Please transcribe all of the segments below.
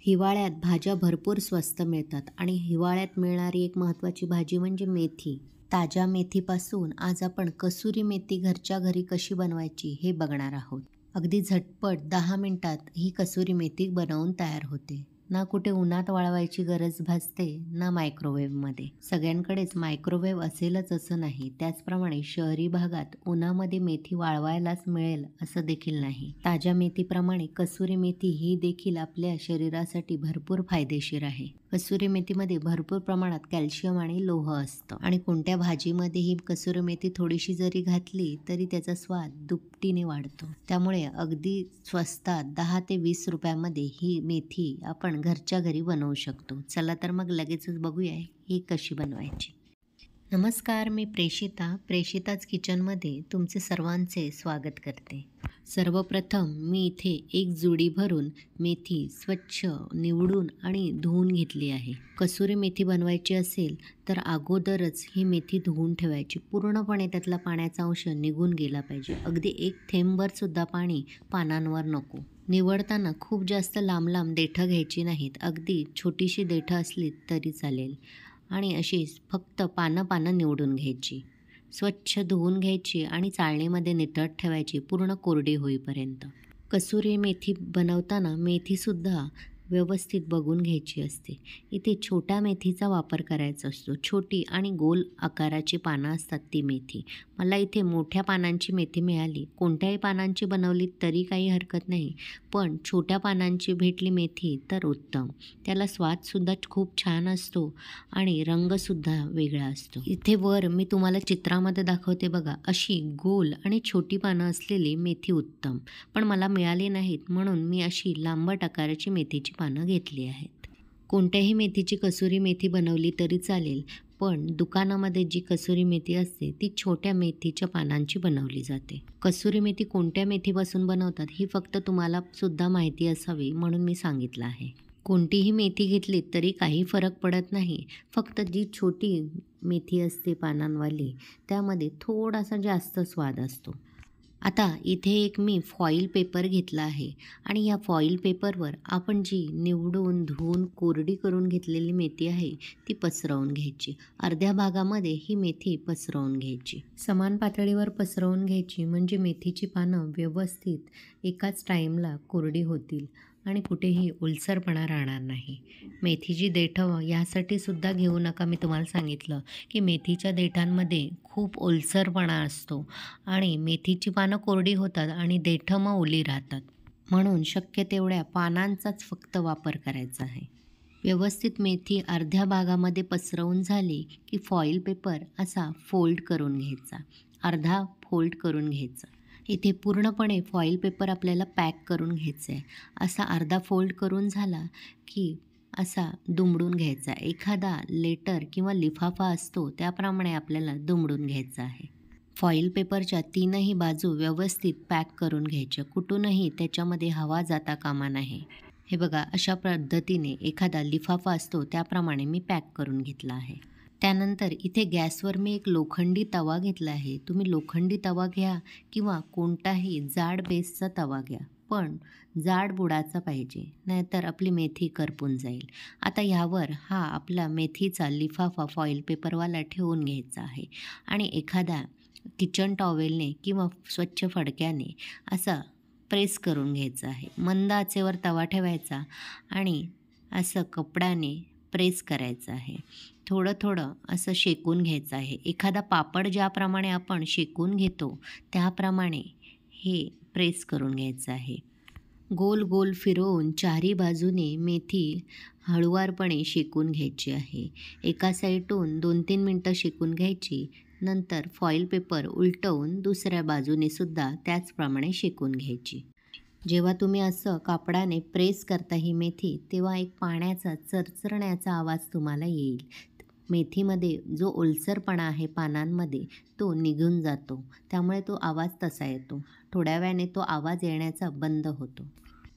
हिवाळ्यात भाज्या भरपूर स्वस्त मिळतात आणि हिवाळ्यात मिळणारी एक महत्त्वाची भाजी म्हणजे मेथी. ताज्या मेथीपासून आज आपण कसुरी मेथी घरच्या घरी कशी बनवायची हे बघणार आहोत. अगदी झटपट 10 मिनिटात ही कसुरी मेथी बनवून तयार होते. ना कुठे उन्हात वाळवायची गरज भासते ना मायक्रोवेव्हमध्ये. सगळ्यांकडेच मायक्रोवेव्ह असेलच असं नाही. त्याचप्रमाणे शहरी भागात उन्हामध्ये मेथी वाळवायलाच मिळेल असं देखील नाही. ताज्या मेथीप्रमाणे कसुरी मेथी ही देखील आपल्या शरीरासाठी भरपूर फायदेशीर आहे. कसुरी मेथीमध्ये भरपूर प्रमाणात कॅल्शियम आणि लोह असतं आणि कोणत्या भाजीमध्ये ही कसुरी मेथी थोडीशी जरी घातली तरी त्याचा स्वाद दुपटीने वाढतो. त्यामुळे अगदी स्वस्तात 10 ते 20 रुपयामध्ये ही मेथी आपण घरच्या घरी बनवू शकतो. चला तर मग लगेचच बघूया ही कशी बनवायची. नमस्कार, मी प्रेषिताच किचनमध्ये तुमचे सर्वांचे स्वागत करते. सर्वप्रथम मी इथे एक जुडी भरून मेथी स्वच्छ निवडून आणि धुवून घेतली आहे. कसुरी मेथी बनवायची असेल तर अगोदरच ही मेथी धुवून ठेवायची. पूर्णपणे त्यातला पाण्याचा अंश निघून गेला पाहिजे. अगदी एक थेंबभर सुद्धा पाणी पानांवर नको. निवडताना खूप जास्त लांब लांब देठं घ्यायची नाहीत. अगदी छोटीशी देठं असली तरी चालेल आणि अशी फक्त पानं निवडून घ्यायची. स्वच्छ धुवून घ्यायची आणि चाळणीमध्ये नितळत ठेवायची पूर्ण कोरडी होईपर्यंत. कसुरी मेथी बनवताना मेथीसुद्धा व्यवस्थित बघून घ्यायची असते. इथे छोट्या मेथीचा वापर करायचा असतो. छोटी आणि गोल आकाराची पानं असतात ती मेथी. मला इथे मोठ्या पानांची मेथी मिळाली. कोणत्याही पानांची बनवली तरी काही हरकत नाही, पण छोट्या पानांची भेटली मेथी तर उत्तम. त्याला स्वादसुद्धा खूप छान असतो आणि रंगसुद्धा वेगळा असतो. इथे वर मी तुम्हाला चित्रामध्ये दाखवते बघा, अशी गोल आणि छोटी पानं असलेली मेथी उत्तम, पण मला मिळाली नाहीत म्हणून मी अशी लांबट आकाराची मेथीची पानं घेतली आहेत. कोणत्याही मेथीची कसुरी मेथी बनवली तरी चालेल, पण दुकानामध्ये जी कसुरी मेथी असते ती छोट्या मेथीच्या पानांची बनवली जाते. कसुरी मेथी कोणत्या मेथीपासून बनवतात ही फक्त तुम्हाला सुद्धा माहिती असावी म्हणून मी सांगितलं आहे. कोणतीही मेथी घेतली तरी काही फरक पडत नाही. फक्त जी छोटी मेथी असते पानांवाली त्यामध्ये थोडासा जास्त स्वाद असतो. आता इथे एक मी फॉईल पेपर घेतला आहे आणि या फॉईल पेपरवर आपण जी निवडून धुवून कोरडी करून घेतलेली मेथी आहे ती पसरवून घ्यायची. अर्ध्या भागामध्ये ही मेथी पसरवून घ्यायची. समान पातळीवर पसरवून घ्यायची म्हणजे मेथीची पानं व्यवस्थित एकाच टाईमला कोरडी होतील आणि कुठेही ओलसरपणा राहणार नाही. मेथीची देठं यासाठी सुद्धा घेऊ नका. मी तुम्हाला सांगितलं की मेथीच्या देठांमध्ये खूप ओलसरपणा असतो आणि मेथीची पानं कोरडी होतात आणि देठं मग ओली राहतात. म्हणून शक्य तेवढ्या पानांचाच फक्त वापर करायचा आहे. व्यवस्थित मेथी अर्ध्या भागामध्ये पसरवून झाली की फॉईल पेपर असा फोल्ड करून घ्यायचा. अर्धा फोल्ड करून घ्यायचा. इथे पूर्णपणे फॉईल पेपर आपल्याला पॅक करून घ्यायचा आहे. असा अर्धा फोल्ड करून झाला की असा दुमडून घ्यायचा. एखादा लेटर किंवा लिफाफा असतो त्याप्रमाणे आपल्याला दुमडून घ्यायचा आहे. फॉईल पेपरच्या तीनही बाजू व्यवस्थित पॅक करून घ्यायच्या. कुठूनही त्याच्यामध्ये हवा जाता कामा नये. हे बघा, अशा पद्धतीने एखादा लिफाफा असतो त्याप्रमाणे मी पॅक करून घेतला आहे. त्यानंतर इथे गॅसवर मी एक लोखंडी तवा घेतला आहे. तुम्ही लोखंडी तवा घ्या किंवा कोणताही जाड बेसचा तवा घ्या, पण जाड बुडाचा पाहिजे, नाहीतर आपली मेथी करपून जाईल. आता ह्यावर हा आपला मेथीचा लिफाफा फॉईल पेपरवाला ठेवून घ्यायचा आहे आणि एखाद्या किचन टॉवेलने किंवा स्वच्छ फडक्याने असा प्रेस करून घ्यायचा आहे. मंद आचेवर तवा ठेवायचा आणि असं कपड्याने प्रेस करायचं आहे. थोडं असं शेकून घ्यायचं आहे. एखादा पापड ज्याप्रमाणे आपण शेकून घेतो त्याप्रमाणे हे प्रेस करून घ्यायचं आहे. गोल गोल फिरवून चारी बाजूने मेथी हळुवारपणे शेकून घ्यायची आहे. एका साईडून 2-3 मिनटं शेकून घ्यायची. नंतर फॉईल पेपर उलटवून दुसऱ्या बाजूने सुद्धा त्याचप्रमाणे शेकून घ्यायची. जेव्हा तुम्ही असं कापडाने प्रेस करता ही मेथी तेव्हा एक पाण्याचा चरचरण्याचा आवाज तुम्हाला येईल. मेथीमध्ये जो ओलसरपणा आहे पानांमध्ये तो निघून जातो, त्यामुळे तो आवाज तसा येतो. थोड्या वेळाने तो आवाज येण्याचा बंद होतो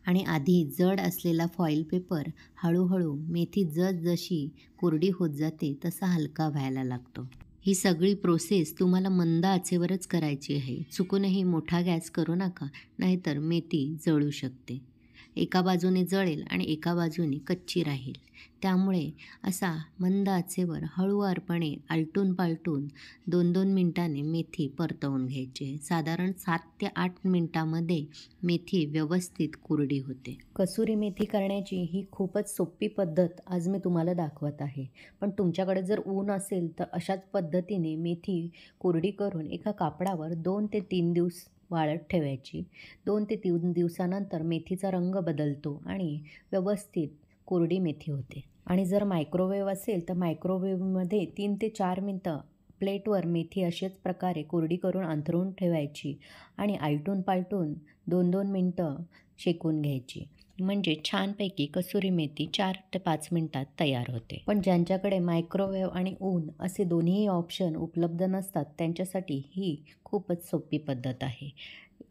आणि आधी जड असलेला फॉईल पेपर हळूहळू मेथी जसजशी कोरडी होत जाते तसा हलका व्हायला लागतो. ही सगळी प्रोसेस तुम्हाला मंद आचेवरच करायची आहे. चुकूनही मोठा गॅस करू नका, नाहीतर मेथी जळू शकते. एका बाजूने जळेल आणि एका बाजूने कच्ची राहील. त्यामुळे असा मंद आचेवर हळूवारपणे आलटून पालटून 2-2 मिनिटांनी मेथी परतवून घ्यायची. साधारण 7 ते 8 मिनिटांमध्ये मेथी व्यवस्थित कोरडी होते. कसुरी मेथी करण्याची ही खूपच सोपी पद्धत आज मी तुम्हाला दाखवत आहे. पण तुमच्याकडे जर ऊन असेल तर अशाच पद्धतीने मेथी कोरडी करून एका कापडावर 2 ते 3 दिवस वाळत ठेवायची. 2 ते 3 दिवसानंतर मेथीचा रंग बदलतो आणि व्यवस्थित कोरडी मेथी होते. आणि जर मायक्रोवेव्ह असेल तर मायक्रोवेव्हमध्ये 3 ते 4 मिनटं प्लेटवर मेथी अशाच प्रकारे कोरडी करून अंथरून ठेवायची आणि आलटून पालटून 2-2 मिनटं शेकून घ्यायची. म्हणजे छानपैकी कसुरी मेथी 4 ते 5 मिनटात तयार होते. पण ज्यांच्याकडे मायक्रोवेव्ह आणि ऊन असे दोन्हीही ऑप्शन उपलब्ध नसतात त्यांच्यासाठी ही खूपच सोपी पद्धत आहे.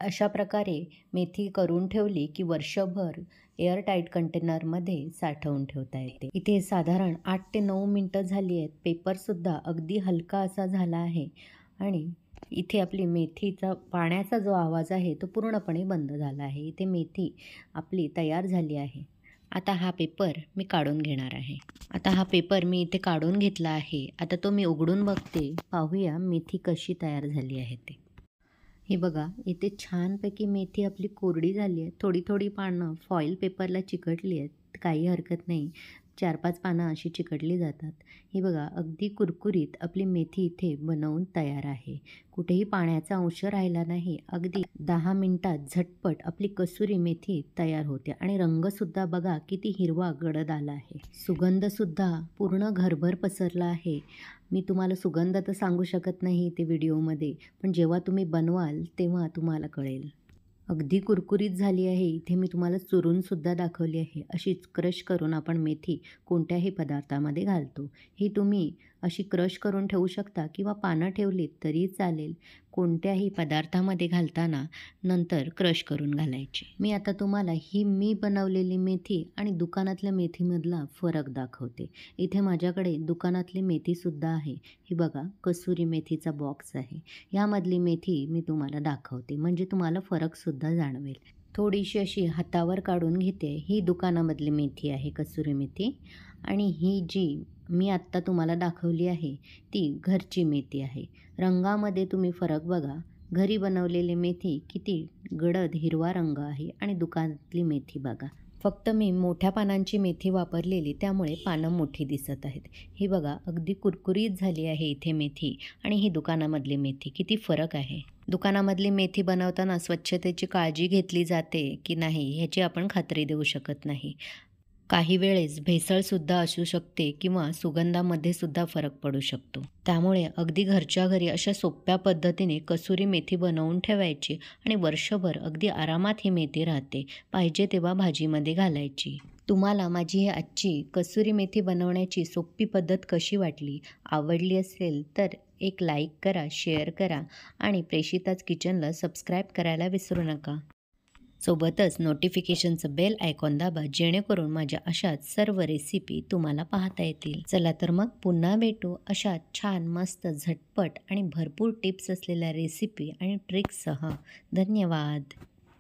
अशा प्रकारे मेथी करून ठेवली की वर्षभर एअरटाईट कंटेनरमध्ये साठवून ठेवता येते. इथे साधारण 8 ते 9 मिनटं झाली आहेत. पेपरसुद्धा अगदी हलका असा झाला आहे आणि इथे आपली मेथीचा पाण्याचा जो आवाज आहे तो पूर्णपणे बंद झाला आहे. इथे मेथी आपली तयार झाली आहे. आता हा पेपर मी काढून घेणार आहे. आता हा पेपर मी इथे काढून घेतला आहे. आता तो मी उघडून बघते. पाहूया मेथी कशी तयार झाली आहे ते. हे बघा, इथे छानपैकी मेथी आपली कोरडी झाली आहे. थोडी थोडी पानं फॉईल पेपरला चिकटली आहेत. काही हरकत नाही, 4-5 पानं अशी चिकटली जातात. हे बघा, अगदी कुरकुरीत आपली मेथी इथे बनवून तयार आहे. कुठेही पाण्याचा अंश राहिला नाही. अगदी 10 मिनिटात झटपट आपली कसुरी मेथी तयार होते आणि रंगसुद्धा बघा किती हिरवा गडद आला आहे. सुगंधसुद्धा पूर्ण घरभर पसरला आहे. मी तुम्हाला सुगंध तर सांगू शकत नाही ते व्हिडिओमध्ये, पण जेव्हा तुम्ही बनवाल तेव्हा तुम्हाला कळेल. अगदी कुरकुरीत झाली आहे. इथे मी तुम्हाला चुरूनसुद्धा दाखवली आहे. अशीच क्रश करून आपण मेथी कोणत्याही पदार्थामध्ये घालतो. ही तुम्ही अशी क्रश करून ठेवू शकता किंवा पानं ठेवलीत तरी चालेल. कोणत्याही पदार्थामध्ये घालताना नंतर क्रश करून घालायची. मी आता तुम्हाला ही मी बनवलेली मेथी आणि दुकानातल्या मेथीमधला फरक दाखवते. इथे माझ्याकडे दुकानातली मेथीसुद्धा आहे. ही बघा, कसुरी मेथीचा बॉक्स आहे. यामधली मेथी मी तुम्हाला दाखवते म्हणजे तुम्हाला फरकसुद्धा जाणवेल. थोडीशी अशी हातावर काढून घेते. ही दुकानामधली मेथी आहे, कसुरी मेथी. आणि ही जी मी आत्ता तुम्हाला दाखवली आहे ती घरची मेथी आहे. रंगामध्ये तुम्ही फरक बघा. घरी बनवलेली मेथी किती गडद हिरवा रंग आहे आणि दुकानातली मेथी बघा. फक्त मी मोठ्या पानांची मेथी वापरलेली त्यामुळे पानं मोठी दिसत आहेत. ही बघा, अगदी कुरकुरीत झाली आहे इथे मेथी आणि ही दुकानामधली मेथी. किती फरक आहे. दुकानामधली मेथी बनवताना स्वच्छतेची काळजी घेतली जाते की नाही ह्याची आपण खात्री देऊ शकत नाही. काही वेळेस भेसळसुद्धा असू शकते किंवा सुगंधामध्ये सुद्धा फरक पडू शकतो. त्यामुळे अगदी घरच्या घरी अशा सोप्या पद्धतीने कसुरी मेथी बनवून ठेवायची आणि वर्षभर अगदी आरामात ही मेथी राहते. पाहिजे तेव्हा भाजीमध्ये घालायची. तुम्हाला माझी ही आजची कसुरी मेथी बनवण्याची सोपी पद्धत कशी वाटली? आवडली असेल तर एक लाईक करा, शेअर करा आणि प्रेषिताज किचनला सबस्क्राईब करायला विसरू नका. सोबतच नोटिफिकेशनचं बेल आयकॉन दाबा जेणेकरून माझ्या अशाच सर्व रेसिपी तुम्हाला पाहता येतील. चला तर मग पुन्हा भेटू अशा छान मस्त झटपट आणि भरपूर टिप्स असलेल्या रेसिपी आणि ट्रिक्ससह. धन्यवाद.